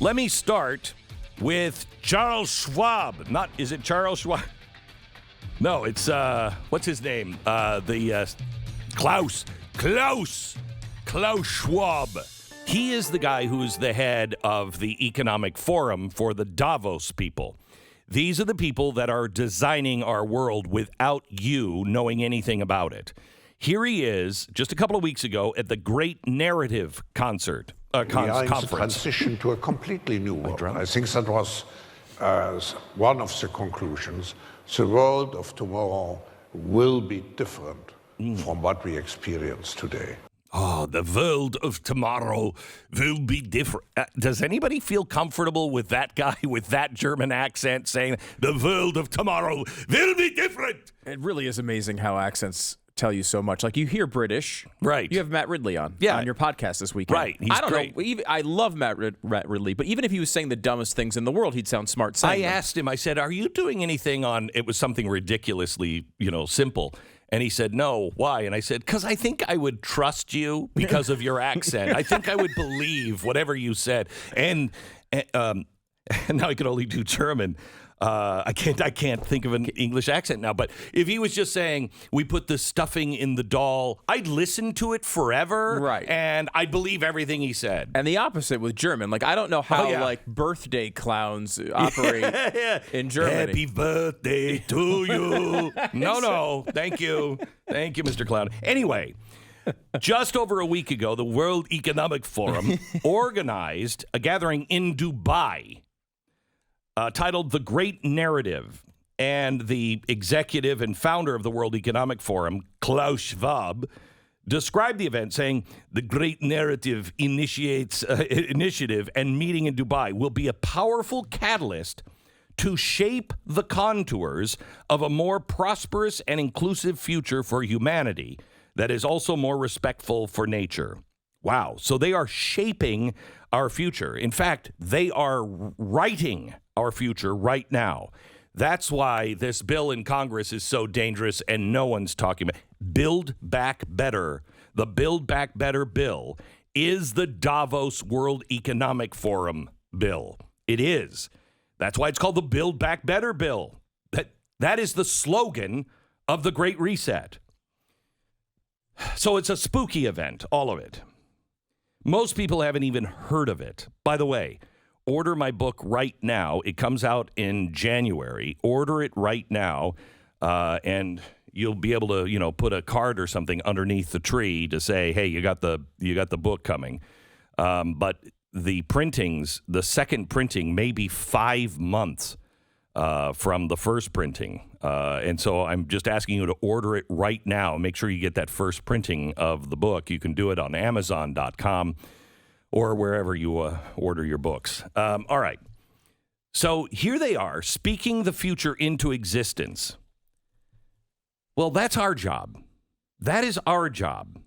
Let me start with Charles Schwab. Is it Charles Schwab? No, it's, what's his name? Klaus Schwab. He is the guy who's the head of the Economic Forum for the Davos people. These are the people that are designing our world without you knowing anything about it. Here he is, just a couple of weeks ago, at the Great Narrative Conference. We are in the transition to a completely new world. I think that was one of the conclusions. The world of tomorrow will be different from what we experience today. Oh, the world of tomorrow will be different. Does anybody feel comfortable with that guy with that German accent saying the world of tomorrow will be different? It really is amazing how accents tell you so much. Like, you hear British. Right. You have Matt Ridley on your podcast this weekend. Right. He's great. I love Matt Ridley, but even if he was saying the dumbest things in the world, he'd sound smart saying them. Asked him, I said, are you doing anything on, it was something ridiculously, simple. And he said, no. Why? And I said, because I think I would trust you because of your accent. I think I would believe whatever you said. And now I can only do German. I can't think of an English accent now, but if he was just saying, we put the stuffing in the doll, I'd listen to it forever. Right. And I'd believe everything he said. And the opposite with German. Like, I don't know how, birthday clowns operate in Germany. Happy birthday to you. No. Thank you. Thank you, Mr. Clown. Anyway, just over a week ago, the World Economic Forum organized a gathering in Dubai titled The Great Narrative, and the executive and founder of the World Economic Forum, Klaus Schwab, described the event saying, the Great Narrative initiative and meeting in Dubai will be a powerful catalyst to shape the contours of a more prosperous and inclusive future for humanity that is also more respectful for nature. Wow. So they are shaping our future. In fact, they are writing our future right now. That's why this bill in Congress is so dangerous and no one's talking about it. Build Back Better. The Build Back Better bill is the Davos World Economic Forum bill. It is. That's why it's called the Build Back Better bill. That is the slogan of the Great Reset. So it's a spooky event, all of it. Most people haven't even heard of it. By the way, order my book right now. It comes out in January. Order it right now, and you'll be able to, put a card or something underneath the tree to say, "Hey, you got the book coming." But the second printing, may be 5 months from the first printing, and so I'm just asking you to order it right now. Make sure you get that first printing of the book. You can do it on Amazon.com. or wherever you order your books. All right. So here they are, speaking the future into existence. Well, that's our job. That is our job.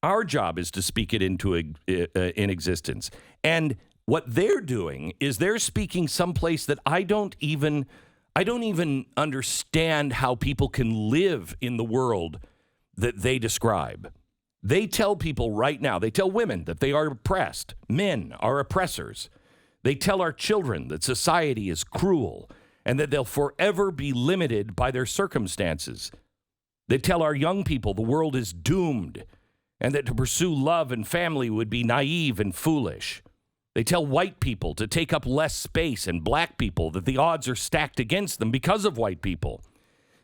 Our job is to speak it into in existence. And what they're doing is they're speaking someplace that I don't even understand how people can live in the world that they describe. They tell people right now, they tell women that they are oppressed. Men are oppressors. They tell our children that society is cruel and that they'll forever be limited by their circumstances. They tell our young people the world is doomed and that to pursue love and family would be naive and foolish. They tell white people to take up less space and black people that the odds are stacked against them because of white people.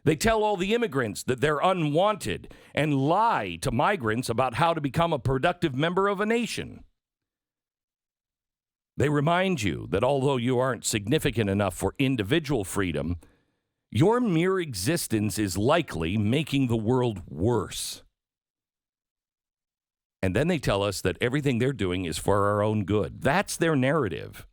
They tell all the immigrants that they're unwanted and lie to migrants about how to become a productive member of a nation. They remind you that although you aren't significant enough for individual freedom, your mere existence is likely making the world worse. And then they tell us that everything they're doing is for our own good. That's their narrative.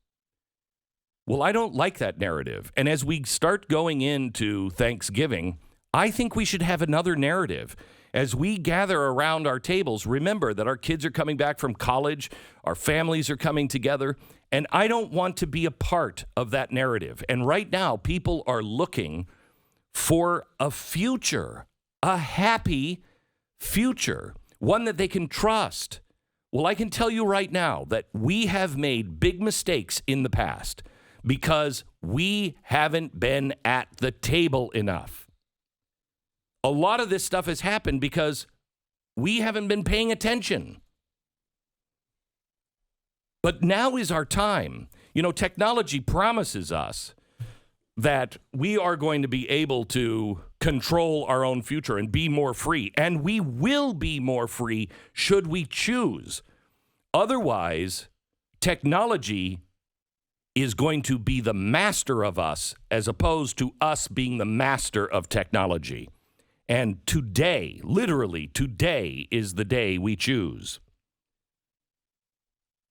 Well, I don't like that narrative. And as we start going into Thanksgiving, I think we should have another narrative. As we gather around our tables, remember that our kids are coming back from college, our families are coming together, and I don't want to be a part of that narrative. And right now, people are looking for a future, a happy future, one that they can trust, Well, I can tell you right now that we have made big mistakes in the past because we haven't been at the table enough. A lot of this stuff has happened because we haven't been paying attention. But now is our time. You know, technology promises us that we are going to be able to control our own future and be more free. And we will be more free should we choose. Otherwise, technology is going to be the master of us as opposed to us being the master of technology. And today, literally today, is the day we choose.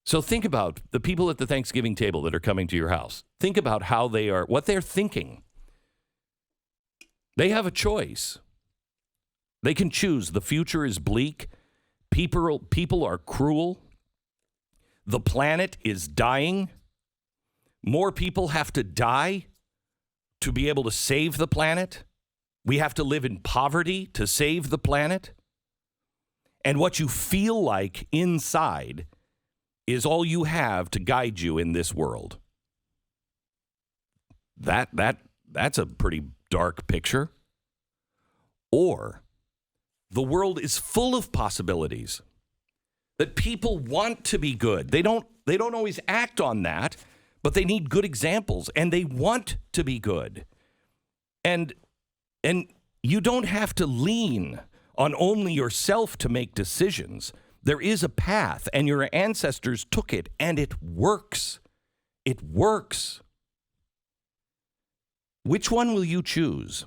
So think about the people at the Thanksgiving table that are coming to your house. Think about how they are, what they're thinking. They have a choice. They can choose. The future is bleak. People are cruel. The planet is dying. More people have to die to be able to save the planet. We have to live in poverty to save the planet. And what you feel like inside is all you have to guide you in this world. That's a pretty dark picture. Or the world is full of possibilities that people want to be good. They don't always act on that, but they need good examples and they want to be good. And you don't have to lean on only yourself to make decisions. There is a path, and your ancestors took it, and it works. It works. Which one will you choose?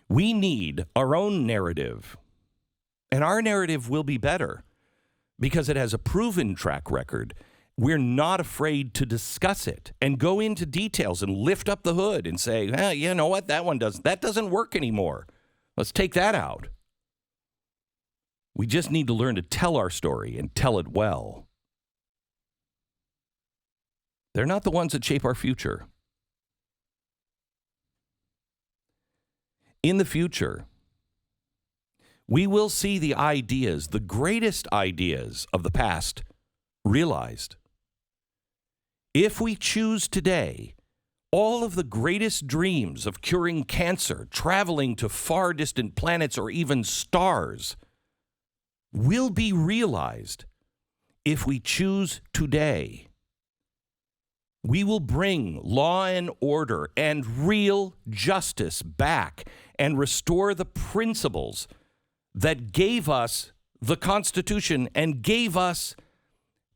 We need our own narrative, and our narrative will be better because it has a proven track record. We're not afraid to discuss it and go into details and lift up the hood and say, you know what, that doesn't work anymore. Let's take that out. We just need to learn to tell our story and tell it well. They're not the ones that shape our future. In the future, we will see the ideas, the greatest ideas of the past, realized. If we choose today, all of the greatest dreams of curing cancer, traveling to far distant planets, or even stars will be realized if we choose today. We will bring law and order and real justice back and restore the principles that gave us the Constitution and gave us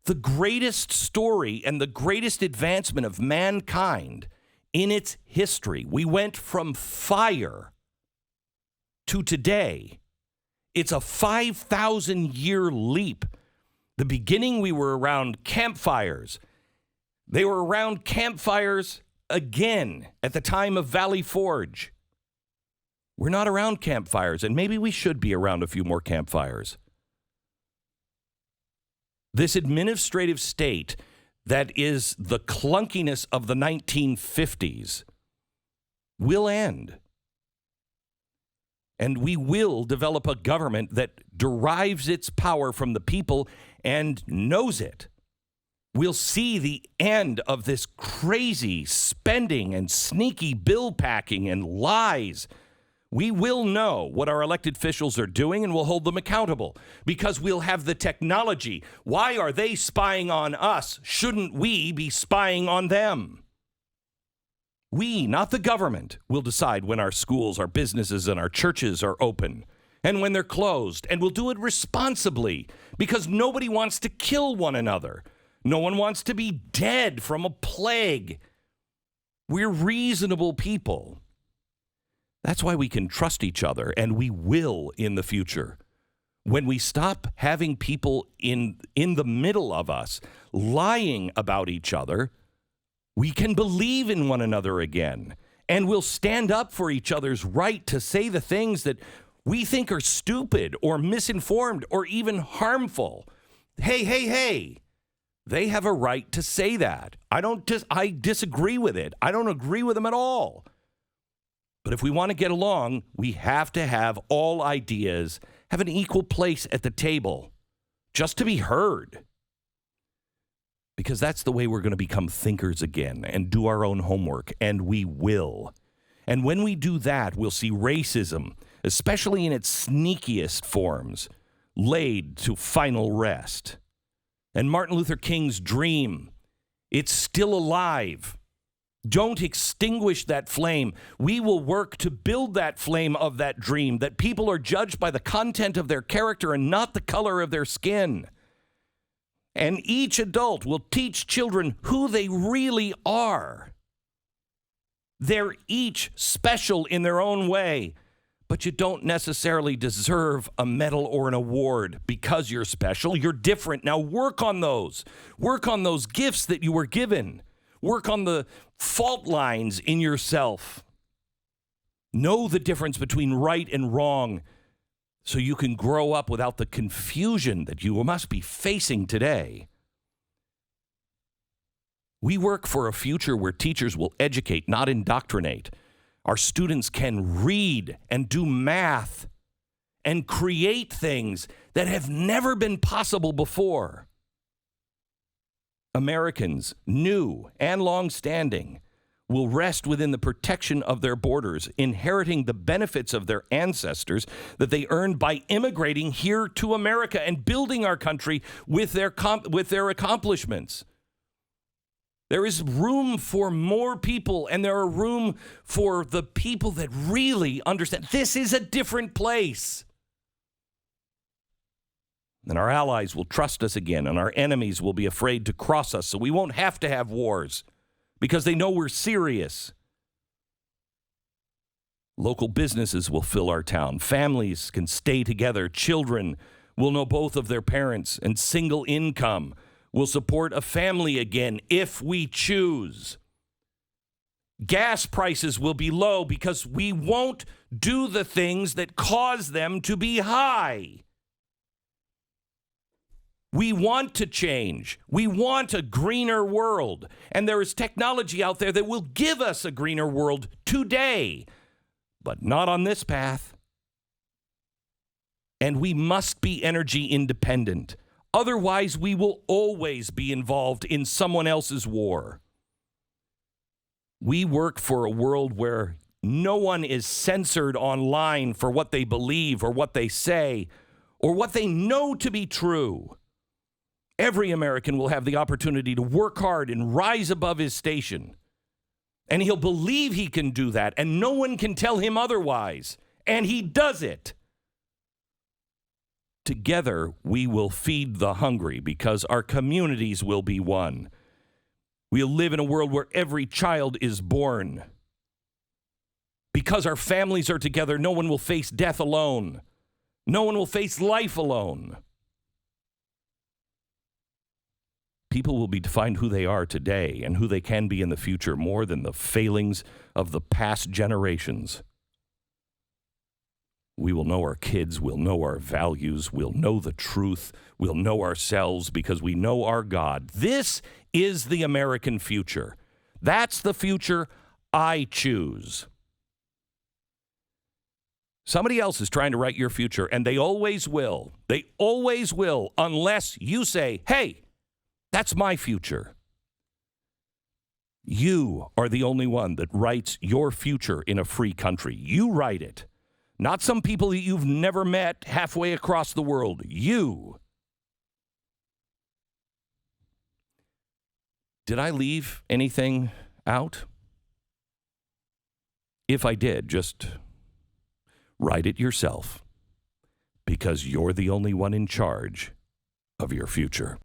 the greatest story and the greatest advancement of mankind in its history. We went from fire to today. It's a 5,000-year leap. The beginning, we were around campfires. They were around campfires again at the time of Valley Forge. We're not around campfires, and maybe we should be around a few more campfires. This administrative state that is the clunkiness of the 1950s will end. And we will develop a government that derives its power from the people and knows it. We'll see the end of this crazy spending and sneaky bill packing and lies. We will know what our elected officials are doing and we'll hold them accountable because we'll have the technology. Why are they spying on us? Shouldn't we be spying on them? We, not the government, will decide when our schools, our businesses, and our churches are open and when they're closed. And we'll do it responsibly because nobody wants to kill one another. No one wants to be dead from a plague. We're reasonable people. That's why we can trust each other, and we will in the future. When we stop having people in the middle of us lying about each other, we can believe in one another again, and we'll stand up for each other's right to say the things that we think are stupid or misinformed or even harmful. Hey. They have a right to say that. I disagree with it. I don't agree with them at all. But if we want to get along, we have to have all ideas have an equal place at the table. just to be heard. Because that's the way we're going to become thinkers again and do our own homework, and we will. And when we do that, we'll see racism, especially in its sneakiest forms, laid to final rest. And Martin Luther King's dream, it's still alive. Don't extinguish that flame. We will work to build that flame of that dream, that people are judged by the content of their character and not the color of their skin. And each adult will teach children who they really are. They're each special in their own way, but you don't necessarily deserve a medal or an award because you're special. You're different. Now work on those. Work on those gifts that you were given. Work on the fault lines in yourself. Know the difference between right and wrong so you can grow up without the confusion that you must be facing today. We work for a future where teachers will educate, not indoctrinate. Our students can read and do math and create things that have never been possible before. Americans, new and long-standing, will rest within the protection of their borders, inheriting the benefits of their ancestors that they earned by immigrating here to America and building our country with their accomplishments. There is room for more people, and there are room for the people that really understand. This is a different place. And our allies will trust us again, and our enemies will be afraid to cross us, so we won't have to have wars because they know we're serious. Local businesses will fill our town. Families can stay together. Children will know both of their parents, and single income will support a family again if we choose. Gas prices will be low because we won't do the things that cause them to be high. We want to change. We want a greener world. And there is technology out there that will give us a greener world today, but not on this path. And we must be energy independent. Otherwise, we will always be involved in someone else's war. We work for a world where no one is censored online for what they believe or what they say or what they know to be true. Every American will have the opportunity to work hard and rise above his station. And he'll believe he can do that, and no one can tell him otherwise. And he does it. Together, we will feed the hungry because our communities will be one. We'll live in a world where every child is born. Because our families are together, no one will face death alone. No one will face life alone. People will be defined who they are today and who they can be in the future more than the failings of the past generations. We will know our kids, we'll know our values, we'll know the truth, we'll know ourselves because we know our God. This is the American future. That's the future I choose. Somebody else is trying to write your future, and they always will. They always will, unless you say, hey, that's my future. You are the only one that writes your future in a free country. You write it. Not some people that you've never met halfway across the world. You. Did I leave anything out? If I did, just write it yourself, because you're the only one in charge of your future.